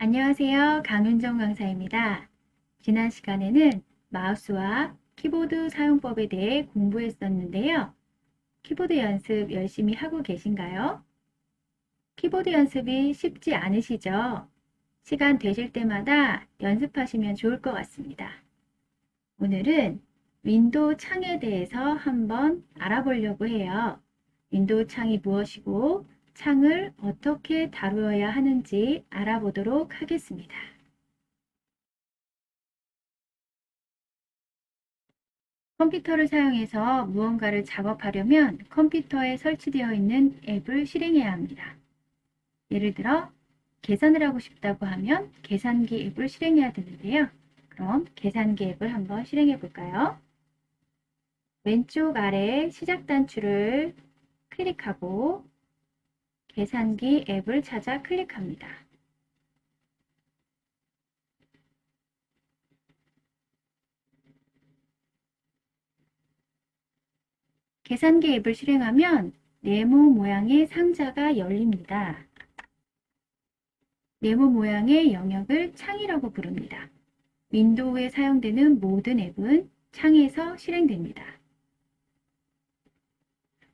안녕하세요. 강윤정 강사입니다. 지난 시간에는 마우스와 키보드 사용법에 대해 공부했었는데요. 키보드 연습 열심히 하고 계신가요? 키보드 연습이 쉽지 않으시죠? 시간 되실 때마다 연습하시면 좋을 것 같습니다. 오늘은 윈도우 창에 대해서 한번 알아보려고 해요. 윈도우 창이 무엇이고 창을 어떻게 다루어야 하는지 알아보도록 하겠습니다. 컴퓨터를 사용해서 무언가를 작업하려면 컴퓨터에 설치되어 있는 앱을 실행해야 합니다. 예를 들어 계산을 하고 싶다고 하면 계산기 앱을 실행해야 되는데요. 그럼 계산기 앱을 한번 실행해 볼까요? 왼쪽 아래 시작 단추를 클릭하고 계산기 앱을 찾아 클릭합니다. 계산기 앱을 실행하면 네모 모양의 상자가 열립니다. 네모 모양의 영역을 창이라고 부릅니다. 윈도우에 사용되는 모든 앱은 창에서 실행됩니다.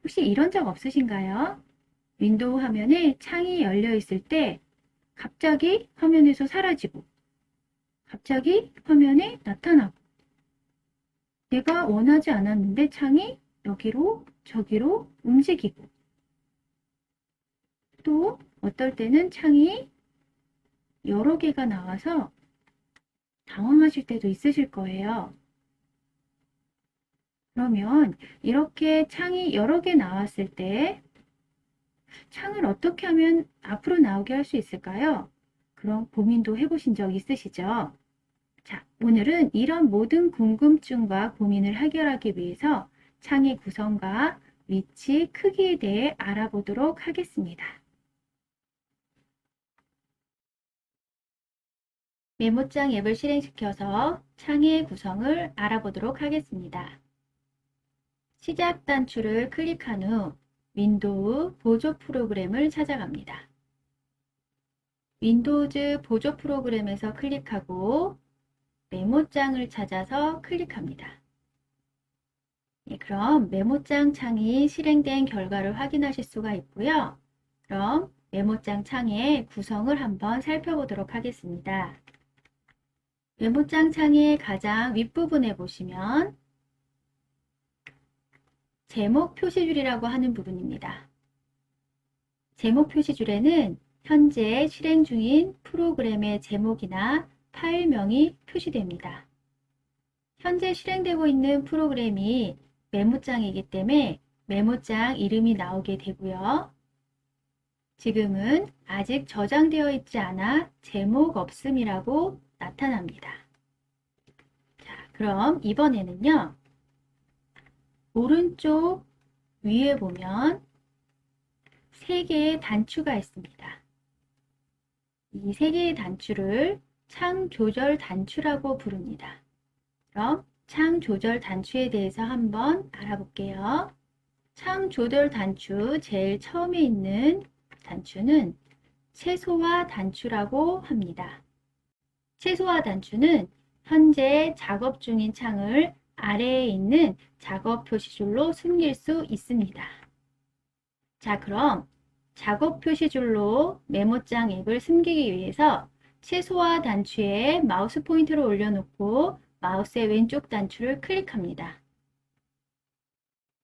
혹시 이런 적 없으신가요? 윈도우 화면에 창이 열려 있을 때 갑자기 화면에서 사라지고 갑자기 화면에 나타나고 내가 원하지 않았는데 창이 여기로 저기로 움직이고 또 어떨 때는 창이 여러 개가 나와서 당황하실 때도 있으실 거예요. 그러면 이렇게 창이 여러 개 나왔을 때 창을 어떻게 하면 앞으로 나오게 할 수 있을까요? 그런 고민도 해보신 적 있으시죠? 자, 오늘은 이런 모든 궁금증과 고민을 해결하기 위해서 창의 구성과 위치, 크기에 대해 알아보도록 하겠습니다. 메모장 앱을 실행시켜서 창의 구성을 알아보도록 하겠습니다. 시작 단추를 클릭한 후 윈도우 보조 프로그램을 찾아갑니다. 윈도우즈 보조 프로그램에서 클릭하고 메모장을 찾아서 클릭합니다. 그럼 메모장 창이 실행된 결과를 확인하실 수가 있고요. 그럼 메모장 창의 구성을 한번 살펴보도록 하겠습니다. 메모장 창의 가장 윗부분에 보시면 제목 표시줄이라고 하는 부분입니다. 제목 표시줄에는 현재 실행 중인 프로그램의 제목이나 파일명이 표시됩니다. 현재 실행되고 있는 프로그램이 메모장이기 때문에 메모장 이름이 나오게 되고요. 지금은 아직 저장되어 있지 않아 제목 없음이라고 나타납니다. 자, 그럼 이번에는요. 오른쪽 위에 보면 3개의 단추가 있습니다. 이 3개의 단추를 창 조절 단추라고 부릅니다. 그럼 창 조절 단추에 대해서 한번 알아볼게요. 창 조절 단추 제일 처음에 있는 단추는 최소화 단추라고 합니다. 최소화 단추는 현재 작업 중인 창을 아래에 있는 작업 표시줄로 숨길 수 있습니다. 자, 그럼 작업 표시줄로 메모장 앱을 숨기기 위해서 최소화 단추에 마우스 포인터를 올려놓고 마우스의 왼쪽 단추를 클릭합니다.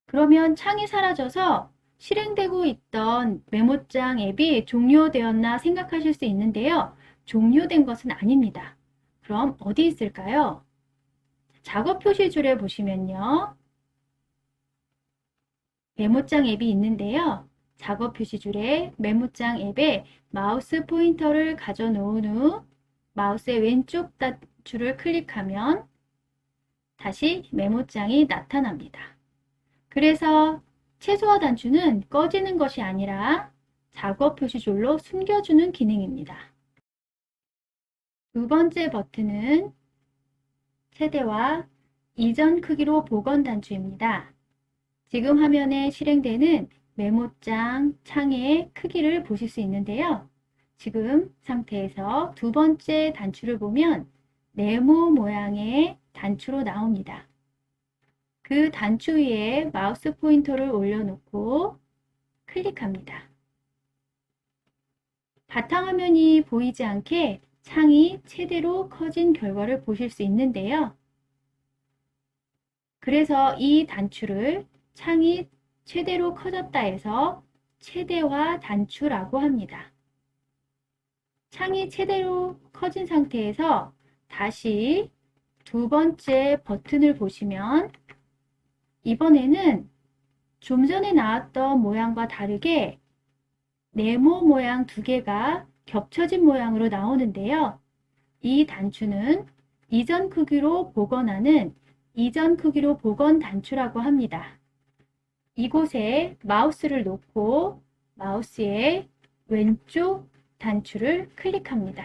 그러면 창이 사라져서 실행되고 있던 메모장 앱이 종료되었나 생각하실 수 있는데요. 종료된 것은 아닙니다. 그럼 어디 있을까요? 작업 표시줄에 보시면요. 메모장 앱이 있는데요. 작업 표시줄에 메모장 앱에 마우스 포인터를 가져 놓은 후 마우스의 왼쪽 단추를 클릭하면 다시 메모장이 나타납니다. 그래서 최소화 단추는 꺼지는 것이 아니라 작업 표시줄로 숨겨주는 기능입니다. 두 번째 버튼은 최대와 이전 크기로 복원 단추입니다. 지금 화면에 실행되는 메모장 창의 크기를 보실 수 있는데요. 지금 상태에서 두 번째 단추를 보면 네모 모양의 단추로 나옵니다. 그 단추 위에 마우스 포인터를 올려놓고 클릭합니다. 바탕화면이 보이지 않게 창이 최대로 커진 결과를 보실 수 있는데요. 그래서 이 단추를 창이 최대로 커졌다 해서 최대화 단추라고 합니다. 창이 최대로 커진 상태에서 다시 두 번째 버튼을 보시면 이번에는 좀 전에 나왔던 모양과 다르게 네모 모양 두 개가 겹쳐진 모양으로 나오는데요. 이 단추는 이전 크기로 복원하는 이전 크기로 복원 단추라고 합니다. 이곳에 마우스를 놓고 마우스의 왼쪽 단추를 클릭합니다.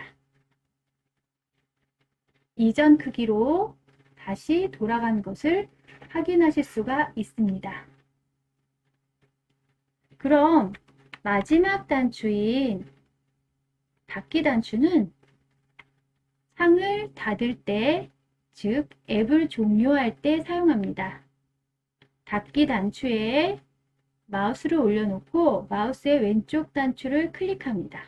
이전 크기로 다시 돌아간 것을 확인하실 수가 있습니다. 그럼 마지막 단추인 닫기 단추는 창을 닫을 때, 즉 앱을 종료할 때 사용합니다. 닫기 단추에 마우스를 올려놓고 마우스의 왼쪽 단추를 클릭합니다.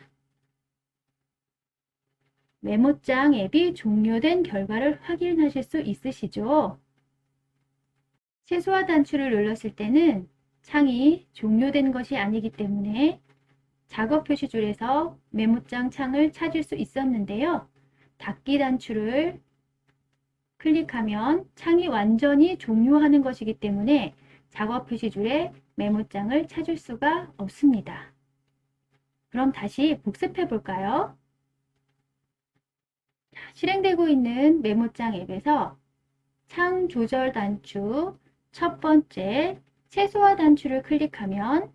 메모장 앱이 종료된 결과를 확인하실 수 있으시죠? 최소화 단추를 눌렀을 때는 창이 종료된 것이 아니기 때문에 작업 표시줄에서 메모장 창을 찾을 수 있었는데요. 닫기 단추를 클릭하면 창이 완전히 종료하는 것이기 때문에 작업 표시줄에 메모장을 찾을 수가 없습니다. 그럼 다시 복습해 볼까요? 실행되고 있는 메모장 앱에서 창 조절 단추 첫 번째 최소화 단추를 클릭하면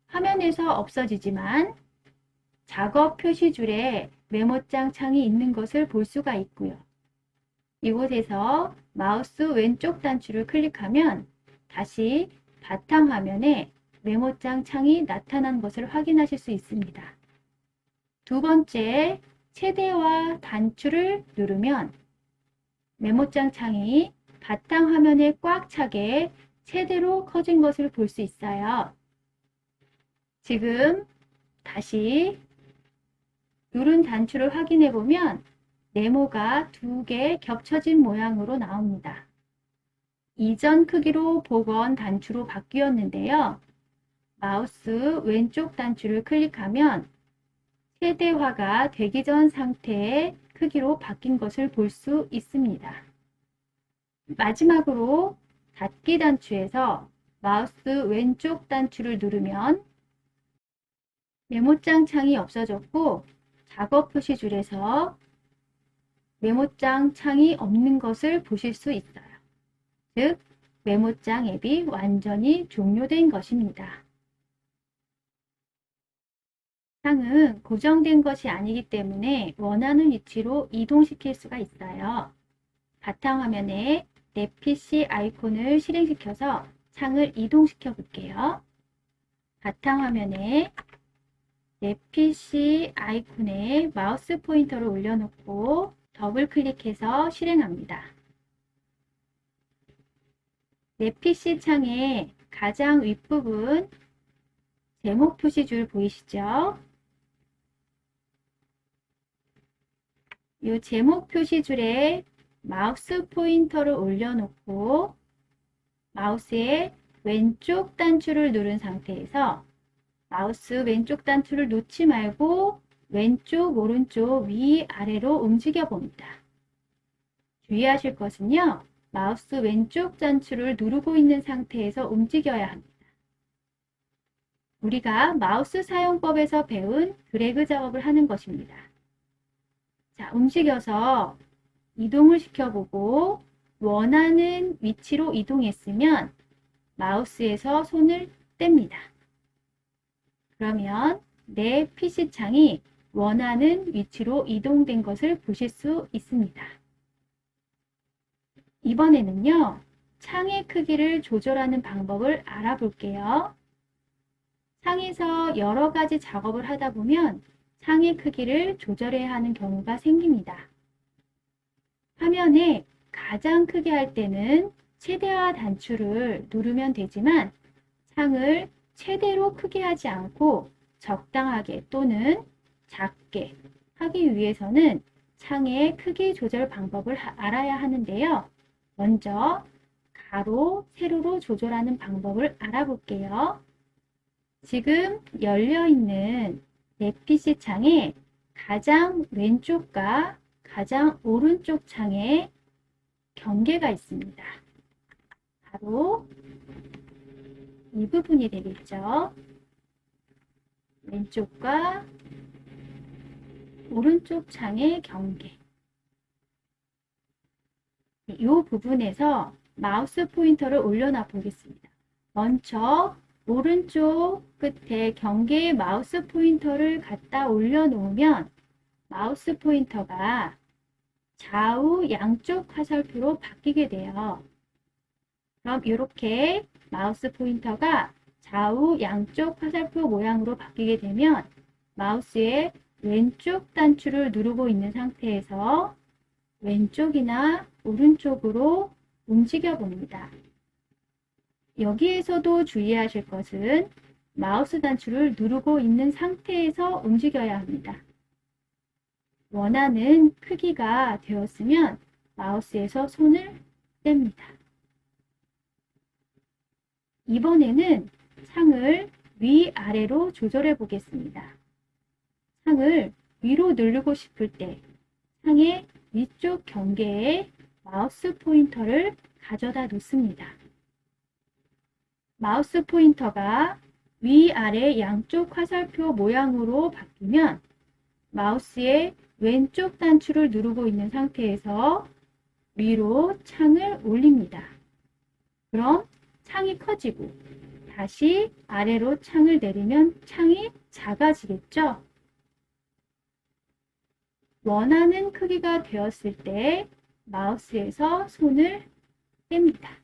화면에서 없어지지만 작업 표시줄에 메모장 창이 있는 것을 볼 수가 있고요. 이곳에서 마우스 왼쪽 단추를 클릭하면 다시 바탕화면에 메모장 창이 나타난 것을 확인하실 수 있습니다. 두 번째 최대화 단추를 누르면 메모장 창이 바탕화면에 꽉 차게 최대로 커진 것을 볼 수 있어요. 지금 다시 누른 단추를 확인해 보면 네모가 두 개 겹쳐진 모양으로 나옵니다. 이전 크기로 복원 단추로 바뀌었는데요. 마우스 왼쪽 단추를 클릭하면 최대화가 되기 전 상태의 크기로 바뀐 것을 볼 수 있습니다. 마지막으로 닫기 단추에서 마우스 왼쪽 단추를 누르면 메모장 창이 없어졌고 작업 표시줄에서 메모장 창이 없는 것을 보실 수 있어요. 즉, 메모장 앱이 완전히 종료된 것입니다. 창은 고정된 것이 아니기 때문에 원하는 위치로 이동시킬 수가 있어요. 바탕화면에 내 PC 아이콘을 실행시켜서 창을 이동시켜 볼게요. 바탕화면에 내 PC 아이콘에 마우스 포인터를 올려놓고 더블 클릭해서 실행합니다. 내 PC 창의 가장 윗부분 제목 표시줄 보이시죠? 이 제목 표시줄에 마우스 포인터를 올려놓고 마우스의 왼쪽 단추를 누른 상태에서 마우스 왼쪽 단추를 놓지 말고 왼쪽, 오른쪽, 위, 아래로 움직여 봅니다. 주의하실 것은요. 마우스 왼쪽 단추를 누르고 있는 상태에서 움직여야 합니다. 우리가 마우스 사용법에서 배운 드래그 작업을 하는 것입니다. 자, 움직여서 이동을 시켜보고 원하는 위치로 이동했으면 마우스에서 손을 뗍니다. 그러면 내 PC창이 원하는 위치로 이동된 것을 보실 수 있습니다. 이번에는요, 창의 크기를 조절하는 방법을 알아볼게요. 창에서 여러 가지 작업을 하다 보면 창의 크기를 조절해야 하는 경우가 생깁니다. 화면에 가장 크게 할 때는 최대화 단추를 누르면 되지만 창을 최대로 크게 하지 않고 적당하게 또는 작게 하기 위해서는 창의 크기 조절 방법을 알아야 하는데요. 먼저 가로, 세로로 조절하는 방법을 알아볼게요. 지금 열려있는 내 PC 창에 가장 왼쪽과 가장 오른쪽 창에 경계가 있습니다. 바로 이 부분이 되겠죠. 왼쪽과 오른쪽 창의 경계. 이 부분에서 마우스 포인터를 올려놔 보겠습니다. 먼저 오른쪽 끝에 경계에 마우스 포인터를 갖다 올려놓으면 마우스 포인터가 좌우 양쪽 화살표로 바뀌게 돼요. 그럼 이렇게 마우스 포인터가 좌우 양쪽 화살표 모양으로 바뀌게 되면 마우스의 왼쪽 단추를 누르고 있는 상태에서 왼쪽이나 오른쪽으로 움직여 봅니다. 여기에서도 주의하실 것은 마우스 단추를 누르고 있는 상태에서 움직여야 합니다. 원하는 크기가 되었으면 마우스에서 손을 뗍니다. 이번에는 창을 위아래로 조절해 보겠습니다. 창을 위로 누르고 싶을 때 창의 위쪽 경계에 마우스 포인터를 가져다 놓습니다. 마우스 포인터가 위아래 양쪽 화살표 모양으로 바뀌면 마우스의 왼쪽 단추를 누르고 있는 상태에서 위로 창을 올립니다. 그럼 창이 커지고 다시 아래로 창을 내리면 창이 작아지겠죠? 원하는 크기가 되었을 때 마우스에서 손을 뗍니다.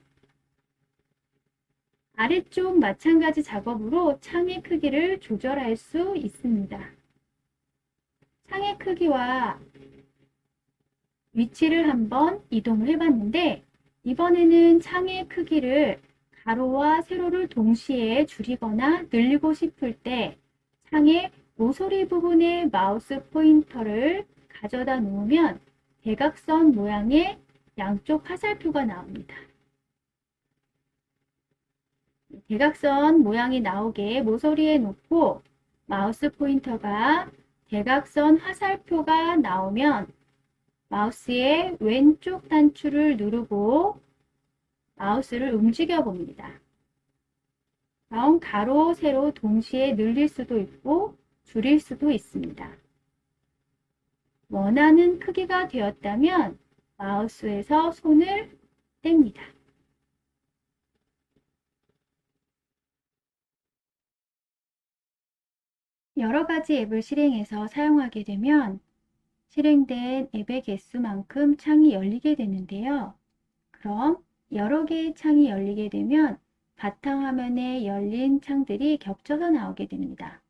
아래쪽 마찬가지 작업으로 창의 크기를 조절할 수 있습니다. 창의 크기와 위치를 한번 이동을 해봤는데 이번에는 창의 크기를 가로와 세로를 동시에 줄이거나 늘리고 싶을 때 창의 모서리 부분에 마우스 포인터를 가져다 놓으면 대각선 모양의 양쪽 화살표가 나옵니다. 대각선 모양이 나오게 모서리에 놓고 마우스 포인터가 대각선 화살표가 나오면 마우스의 왼쪽 단추를 누르고 마우스를 움직여 봅니다. 그럼 가로, 세로 동시에 늘릴 수도 있고 줄일 수도 있습니다. 원하는 크기가 되었다면 마우스에서 손을 뗍니다. 여러 가지 앱을 실행해서 사용하게 되면 실행된 앱의 개수만큼 창이 열리게 되는데요. 그럼 여러 개의 창이 열리게 되면 바탕화면에 열린 창들이 겹쳐서 나오게 됩니다.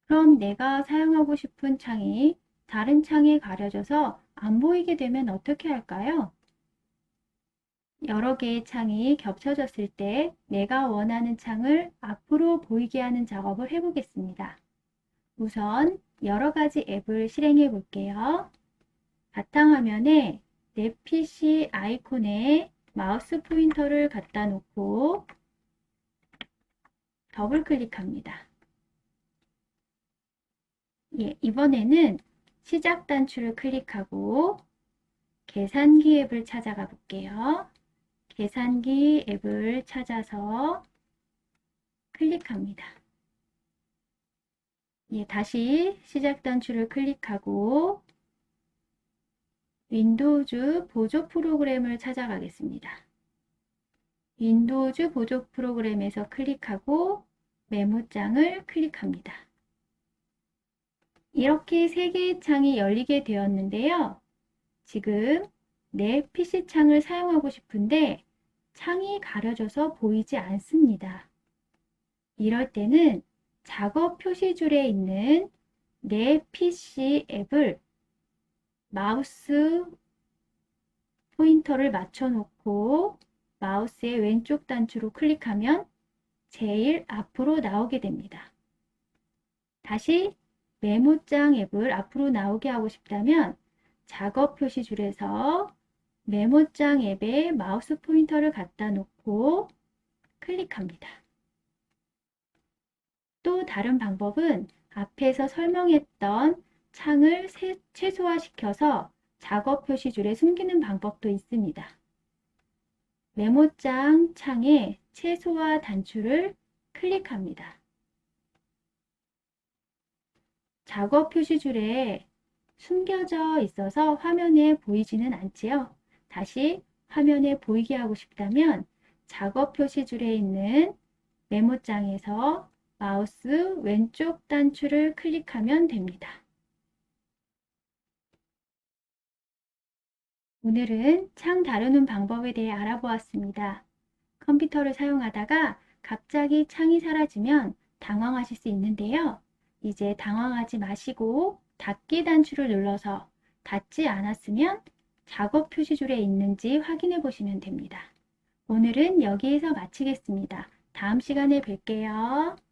그럼 내가 사용하고 싶은 창이 다른 창에 가려져서 안 보이게 되면 어떻게 할까요? 여러 개의 창이 겹쳐졌을 때 내가 원하는 창을 앞으로 보이게 하는 작업을 해보겠습니다. 우선 여러 가지 앱을 실행해 볼게요. 바탕화면에 내 PC 아이콘에 마우스 포인터를 갖다 놓고 더블 클릭합니다. 이번에는 시작 단추를 클릭하고 계산기 앱을 찾아가 볼게요. 계산기 앱을 찾아서 클릭합니다. 다시 시작 단추를 클릭하고 윈도우즈 보조 프로그램을 찾아가겠습니다. 윈도우즈 보조 프로그램에서 클릭하고 메모장을 클릭합니다. 이렇게 3개의 창이 열리게 되었는데요. 지금 내 PC 창을 사용하고 싶은데 창이 가려져서 보이지 않습니다. 이럴 때는 작업 표시줄에 있는 내 PC 앱을 마우스 포인터를 맞춰놓고 마우스의 왼쪽 단추로 클릭하면 제일 앞으로 나오게 됩니다. 다시 메모장 앱을 앞으로 나오게 하고 싶다면 작업 표시줄에서 메모장 앱에 마우스 포인터를 갖다 놓고 클릭합니다. 또 다른 방법은 앞에서 설명했던 창을 최소화시켜서 작업 표시줄에 숨기는 방법도 있습니다. 메모장 창에 최소화 단추를 클릭합니다. 작업 표시줄에 숨겨져 있어서 화면에 보이지는 않지요. 다시 화면에 보이게 하고 싶다면 작업 표시줄에 있는 메모장에서 마우스 왼쪽 단추를 클릭하면 됩니다. 오늘은 창 다루는 방법에 대해 알아보았습니다. 컴퓨터를 사용하다가 갑자기 창이 사라지면 당황하실 수 있는데요. 이제 당황하지 마시고 닫기 단추를 눌러서 닫지 않았으면 작업 표시줄에 있는지 확인해 보시면 됩니다. 오늘은 여기에서 마치겠습니다. 다음 시간에 뵐게요.